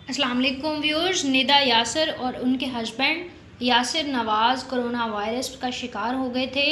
السلام علیکم ویورز، ندا یاسر اور ان کے ہسبینڈ یاسر نواز کرونا وائرس کا شکار ہو گئے تھے۔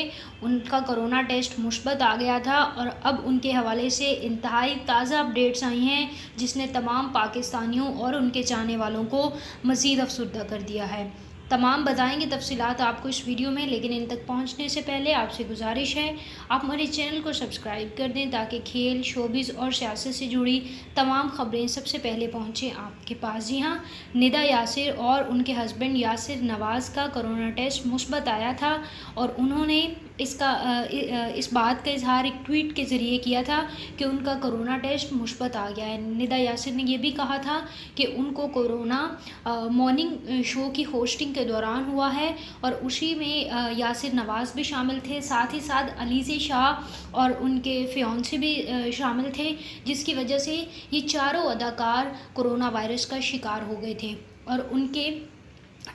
ان کا کرونا ٹیسٹ مثبت آ گیا تھا اور اب ان کے حوالے سے انتہائی تازہ اپڈیٹس آئی ہیں، جس نے تمام پاکستانیوں اور ان کے چاہنے والوں کو مزید افسردہ کر دیا ہے۔ تمام بتائیں گے تفصیلات آپ کو اس ویڈیو میں، لیکن ان تک پہنچنے سے پہلے آپ سے گزارش ہے آپ ہمارے چینل کو سبسکرائب کر دیں تاکہ کھیل، شوبز اور سیاست سے جڑی تمام خبریں سب سے پہلے پہنچیں آپ کے پاس۔ جی ہاں، ندا یاسر اور ان کے ہسبینڈ یاسر نواز کا کرونا ٹیسٹ مثبت آیا تھا اور انہوں نے اس بات کا اظہار ایک ٹویٹ کے ذریعے کیا تھا کہ ان کا کرونا ٹیسٹ مثبت آ گیا ہے۔ ندا یاسر نے یہ بھی کہا تھا کہ ان کو کرونا مارننگ شو کی ہوسٹنگ کے دوران ہوا ہے اور اسی میں یاسر نواز بھی شامل تھے، ساتھ ہی ساتھ علیزی شاہ اور ان کے فیانسے بھی شامل تھے، جس کی وجہ سے یہ چاروں اداکار کرونا وائرس کا شکار ہو گئے تھے اور ان کے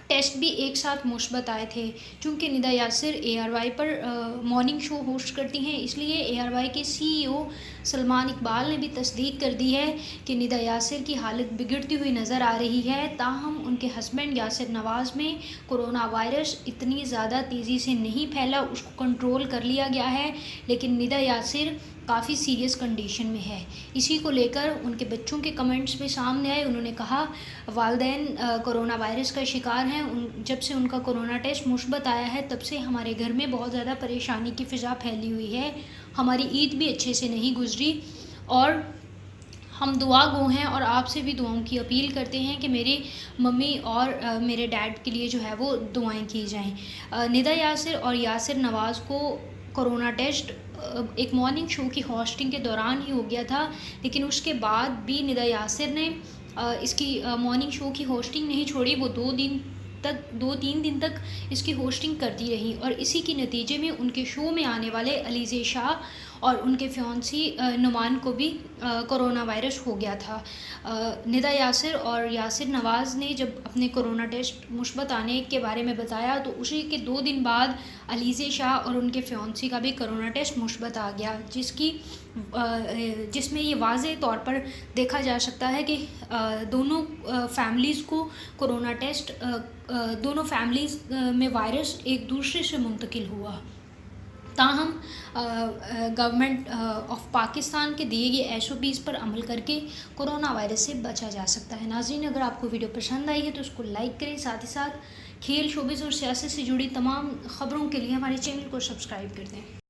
ٹیسٹ بھی ایک ساتھ مثبت آئے تھے۔ چونکہ ندا یاسر ARY پر مارننگ شو ہوسٹ کرتی ہیں، اس لیے ARY کے CEO سلمان اقبال نے بھی تصدیق کر دی ہے کہ ندا یاسر کی حالت بگڑتی ہوئی نظر آ رہی ہے۔ تاہم ان کے ہسبینڈ یاسر نواز میں کرونا وائرس اتنی زیادہ تیزی سے نہیں پھیلا، اس کو کنٹرول کر لیا گیا ہے، لیکن ندا یاسر کافی سیریس کنڈیشن میں ہے۔ اسی کو لے کر ان کے بچوں کے کمنٹس بھی سامنے آئے۔ انہوں نے کہا والدین کرونا وائرس کا شکار ہیں، جب سے ان کا کرونا ٹیسٹ مثبت آیا ہے تب سے ہمارے گھر میں بہت زیادہ پریشانی کی فضا پھیلی ہوئی ہے، ہماری عید بھی اچھے سے نہیں گزری اور ہم دعا گو ہیں اور آپ سے بھی دعاؤں کی اپیل کرتے ہیں کہ میری ممی اور میرے ڈیڈ کے لیے جو ہے وہ دعائیں کی جائیں۔ ندا یاسر اور یاسر نواز کو کرونا ٹیسٹ ایک مارننگ شو کی ہوسٹنگ کے دوران ہی ہو گیا تھا، لیکن اس کے بعد بھی ندا یاسر نے اس کی مارننگ شو کی ہوسٹنگ نہیں چھوڑی، وہ دو تین دن تک اس کی ہوسٹنگ کرتی رہی اور اسی کے نتیجے میں ان کے شو میں آنے والے علیزی شاہ اور ان کے فیانسی نعمان کو بھی کرونا وائرس ہو گیا تھا۔ ندا یاسر اور یاسر نواز نے جب اپنے کرونا ٹیسٹ مثبت آنے کے بارے میں بتایا تو اسی کے 2 دن بعد علیزی شاہ اور ان کے فیانسی کا بھی کرونا ٹیسٹ مثبت آ گیا، جس میں یہ واضح طور پر دیکھا جا سکتا ہے کہ دونوں فیملیز کو کرونا ٹیسٹ دونوں فیملیز میں وائرس ایک دوسرے سے منتقل ہوا۔ تاہم گورنمنٹ آف پاکستان کے دیے گئے SOPs پر عمل کر کے کرونا وائرس سے بچا جا سکتا ہے۔ ناظرین، اگر آپ کو ویڈیو پسند آئی ہے تو اس کو لائک کریں، ساتھ ہی ساتھ کھیل، شوبز اور سیاست سے جڑی تمام خبروں کے لیے ہمارے چینل کو سبسکرائب کر دیں۔